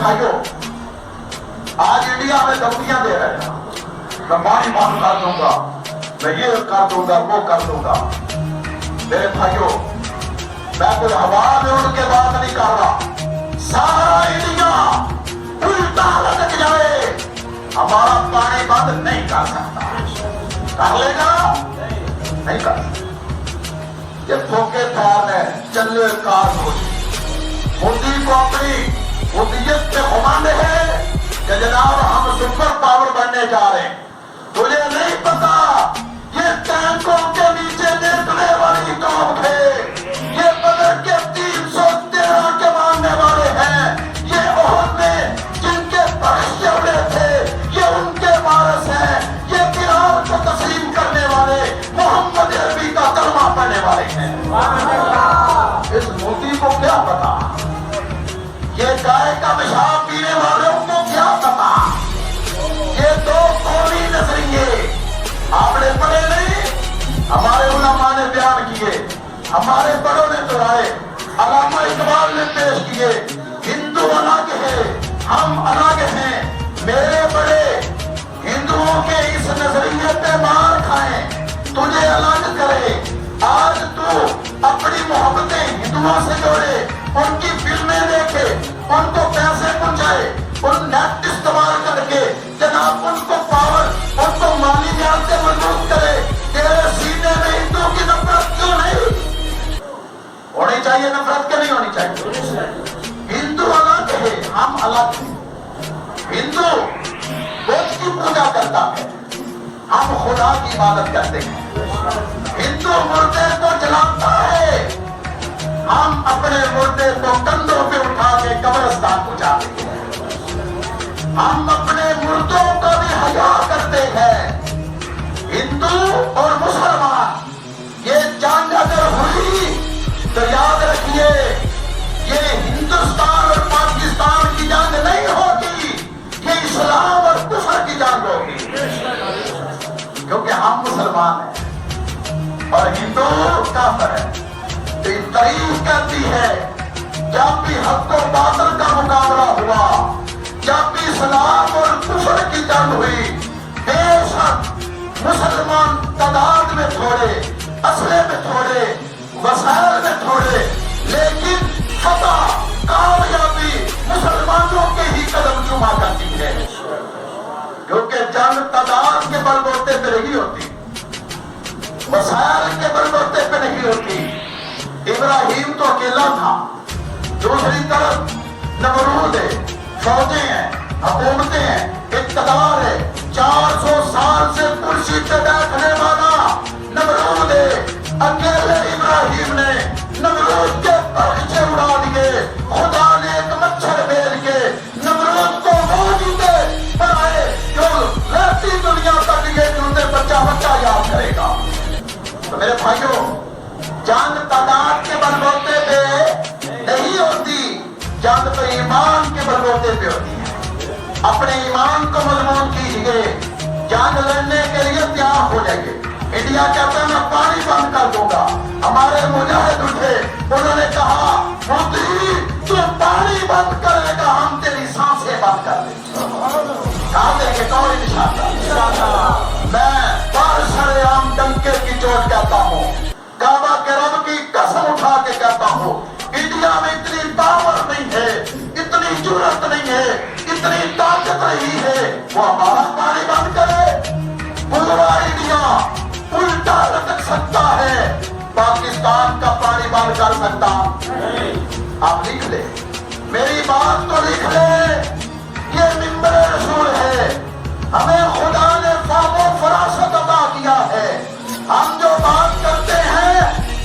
بھائیوں آج انڈیا میں دھمکیاں دے رہے ہیں، میں پانی بند کر دوں گا، میں یہ کر دوں گا، وہ کر دوں گا۔ میرے بھائیوں میں کوئی ہوا میں اڑ کے بات نہیں کر رہا، سارا انڈیا الٹا لٹک جائے ہمارا پانی بند نہیں کر سکتا۔ کر لے گا؟ نہیں کر سکتا۔ یہ دھوکے دار ہے، چلے کار ہوئی مودی کو اپنی مودیت پہ گھمانے ہے کہ جناب ہم سپر پاور بننے جا رہے ہیں۔ تجھے نہیں پتا یہ ٹینکوں کے نیچے دیکھنے والی قوم تھے، یہ بدر کے 313 کے ماننے والے ہیں، یہ احد میں جن کے پرشتے اڑے تھے یہ ان کے وارث ہیں، یہ بلال کو تسلیم کرنے والے محمد عربی کا کلمہ پڑھنے والے ہیں۔ اس مودی کو کیا پتا، یہ گائے کا پیشاب پینے والوں کو کیا پتا، یہ دو قومی نظریے آپ نے پڑھے نہیں، ہمارے علماء نے بیان کیے، ہمارے بڑوں نے دہرائے، علامہ اقبال نے پیش کیے۔ ہندو الگ ہے، ہم الگ ہیں، میرے بڑے ہندوؤں کے اس نظریے پہ مار کھائیں، تجھے الگ کرے۔ آج تو اپنی محبتیں ہندوؤں سے جوڑے، ان کی فلمیں دیکھے، ان کو پیسے پہنچائے، ان نیٹ استعمال کر کے جناب ان کو پاور، ان کو مالی نیاز سے مضبوط کرے۔ تیرے سینے میں ہندو کی نفرت کیوں نہیں ہونی چاہیے؟ نفرت کیوں نہیں ہونی چاہیے؟ ہندو الگ ہے، ہم الگ ہیں۔ ہندو بت کی پوجا کرتا ہے، ہم خدا کی عبادت کرتے ہیں۔ ہندو مردے کو جلاتا ہے، ہم اپنے مردے کو کندھوں پہ اٹھا کے قبرستان پہنچاتے ہیں۔ ہم اپنے مردوں کا بھی حیا کرتے ہیں۔ ہندو اور مسلمان یہ جنگ اگر ہوئی تو یاد رکھیے یہ ہندوستان اور پاکستان کی جنگ نہیں ہوگی، یہ اسلام اور کفر کی جنگ ہوگی، کیونکہ ہم مسلمان ہیں اور ہندو کافر ہے۔ تاریخ کہتی ہے جب بھی حق و باطل کا مقابلہ ہوا، جب بھی اسلام اور کفر کی جنگ ہوئی، بے شک مسلمان تعداد میں تھوڑے، اسلحے میں تھوڑے، وسائل میں تھوڑے، لیکن فتح کامیابی مسلمانوں کے ہی قدم چوما کرتی ہے، کیونکہ جنگ تعداد کے بل بوتے پہ نہیں ہوتی، وسائل کے بل بوتے پہ نہیں ہوتی۔ ابراہیم تو اکیلا تھا، دوسری طرف نمرود ہے، فوجیں ہیں، حکومتیں ہیں، اقتدار ہے، 400 سال سے کرسی پہ بیٹھنے والا نمرود ہے۔ اکیلے ابراہیم نے نمرود کے پرچے اڑا دیے، خدا نے ایک مچھر بھیج کے نمرود کو وہ جوتے بنائے جو رہتی دنیا تک یہ جوتے بچہ بچہ یاد کرے گا۔ تو میرے بھائیوں جنگ تعداد کے بلبوتے پہ نہیں ہوتی، جنگ تو ایمان کے بلبوتے پہ ہوتی ہے۔ اپنے ایمان کو مضبوط کیجیے، جنگ لڑنے کے لیے تیار ہو جائیے۔ انڈیا کہتا ہے میں پانی بند کر دوں گا، ہمارے مجاہد اٹھے، انہوں نے کہا مودی تو پانی بند کرے گا ہم تیری سانسیں بند کر دیں گے۔ کہا دیں گے کون انشاءاللہ؟ میں بارشر عام ڈنکے کی چوٹ کہتا ہوں، کعبہ کے رب کی قسم اٹھا کے کہتا ہوں، انڈیا میں اتنی پاور نہیں ہے، اتنی جرأت نہیں ہے، اتنی طاقت نہیں ہے وہ ہمارا پانی بند کرے۔ پورا انڈیا الٹا لٹک سکتا ہے، پاکستان کا پانی بند کر سکتا؟ آپ لکھ لیں، میری بات تو لکھ لیں، یہ منبر رسول ہے، ہمیں خدا نے فہم و فراست عطا کیا ہے، ہم جو بات کرتے ہیں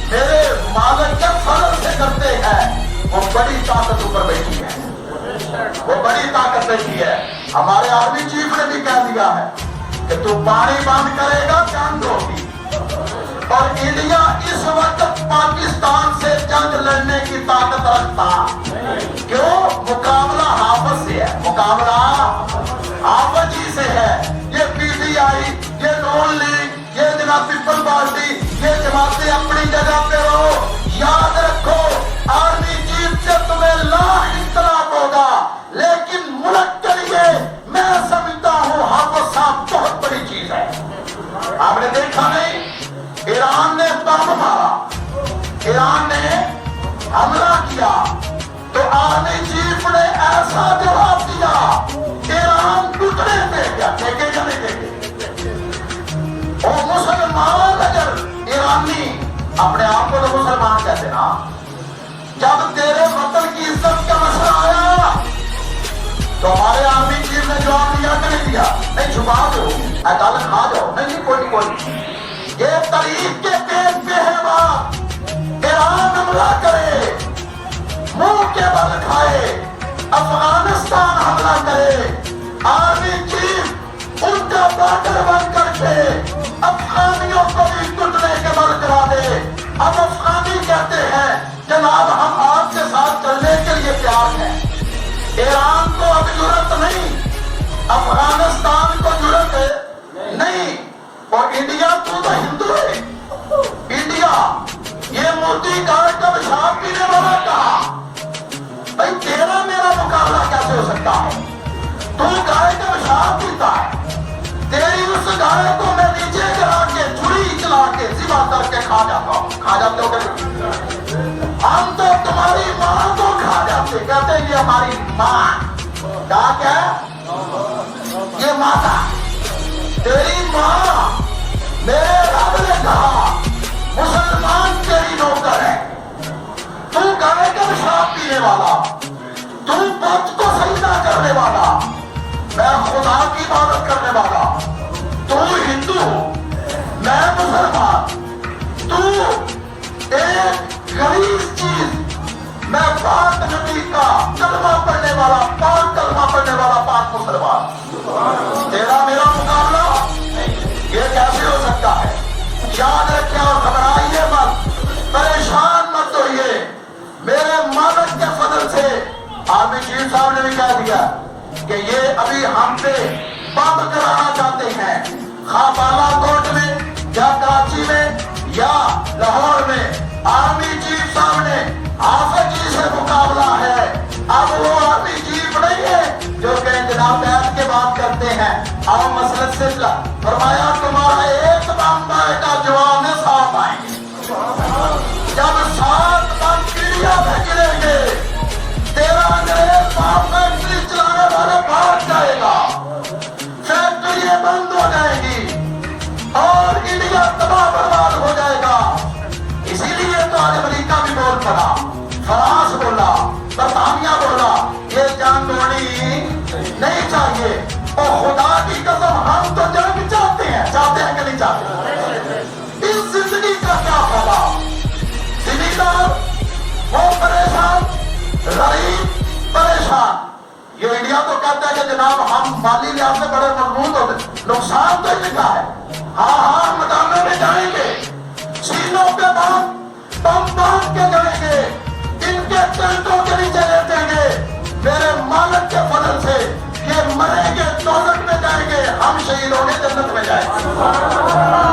میرے مالک کے فضل سے کرتے ہیں، وہ بڑی طاقت اوپر بیٹھی ہے، وہ بڑی طاقت بیٹھی ہے۔ ہمارے آرمی چیف نے بھی کہہ دیا ہے کہ تو پانی بند کرے گا جنگ ہوگی، اور انڈیا اس وقت پاکستان سے جنگ لڑنے کی طاقت رکھتا، کیوں؟ مقابلہ حافظ سے ہے، مقابلہ حافظ جی سے ہے۔ یہ پی ٹی آئی، یہ نون لیگ، یہ جناب پیپل پارٹی، یہ جماعتیں اپنی جگہ پہ رہو، یاد رکھو آرمی چیف سے تمہیں لاکھ اختلاف ہوگا لیکن آرمی چیف نے ایسا جواب دیا، ایران ٹوٹنے دے گیا، ٹھیکے یا نہیں ٹھیکے؟ اور مسلمان اگر ایرانی اپنے آپ کو تو مسلمان کہتے نا، جب تیرے وطن کی عزت کا مسئلہ آیا تو ہمارے آرمی چیف نے جواب دیا کہ نہیں دیا؟ نہیں، چھپا دو، عدالت کھا جاؤ، نہیں کوئی یہ تاریخ کے پیج پہ ہے بات۔ ایران حملہ کرے، منہ کے بل کھائے، افغانستان حملہ کرے، آرمی چیف ان کا بارڈر بند کر کے افغانیوں کو بھی ٹوٹنے کے بل کرا دے۔ اب افغانی کہتے ہیں جناب ہم آپ کے ساتھ چلنے کے لیے تیار ہیں۔ ایران کو اب ضرورت نہیں، افغانستان کو ضرورت ہے نہیں۔ اور انڈیا تو ہندو ہے، انڈیا یہ مودی کا پیشاب پینے والا کہا، بھائی تیرا میرا مقابلہ کیسے ہو سکتا ہے؟ تو گائے کا پیشاب پیتا ہے، تیری اس گائے کو میں نیچے گرا کے چھری چلا کے ذبح کر کے کھا جاتا ہوں۔ کھا جاتے ہو کہ ہم تو تمہاری ماں کو کھا جاتے، کہتے ہیں یہ ہماری ماں کیا یہ ماتا تیری ماں۔ میرے رب نے کہا مسلمان تیری نوکر ہے، تو گائے کا پیشاب پینے والا، تو بت کو سجدہ کرنے والا، میں خدا کی عبادت کرنے والا، تو ہندو میں مسلمان، تو ایک غریب چیز، میں پاک نبی کا کلمہ پڑھنے والا، پاک کلمہ پڑھنے والا پاک مسلمان۔ تیرا میرا مقابلہ یہ کیسے ہو سکتا ہے؟ یاد رکھیں اور گھبرائیے مت، پریشان مت ہوئیے، میرے مالک کے فضل سے آرمی چیف صاحب نے بھی کہہ دیا کہ یہ ابھی ہم پہ بم کرانا چاہتے ہیں، خواہ بالا کوٹ میں یا کراچی میں یا لاہور میں۔ آرمی چیف صاحب نے حافظ جی سے مقابلہ ہے، اب وہ آرمی چیف نہیں ہے جو کہ جناب بیعت کے بات کرتے ہیں۔ آؤ مسلک سے فرمایا تمہارا ایک بم آئے گا، جواب میں 7 آئیں گے۔ جب 7 بم انڈیا میں گریں گے، تیرا انگریز بم فیکٹری چلانے والا بھاگ جائے گا، فیکٹریاں بند ہو جائیں گی اور انڈیا تباہ برباد ہو جائے گا۔ اسی لیے تو آج امریکہ بھی بول پڑا، فرانس بولا، برطانیہ بولا یہ جنگ دونی نہیں چاہیے۔ اور خدا کی قسم ہم تو جنگ چاہتے ہیں کہ نہیں چاہتے؟ اس زندگی کا کیا فائدہ؟ زمیندار وہ پریشان، غریب پریشان۔ یہ انڈیا تو کہتا ہے کہ جناب ہم مالی لحاظ سے بڑے مضبوط ہوتے، نقصان تو لکھا ہے۔ ہاں میدانوں میں جائیں گے، سینوں پہ بم باندھ کے جائیں گے، ان کے ٹینٹوں کے نیچے لیٹیں گے، میرے مالک کے فضل سے یہ مریں گے، دوزخ میں جائیں گے، ہم شہید ہوں گے، جنت میں جائیں گے۔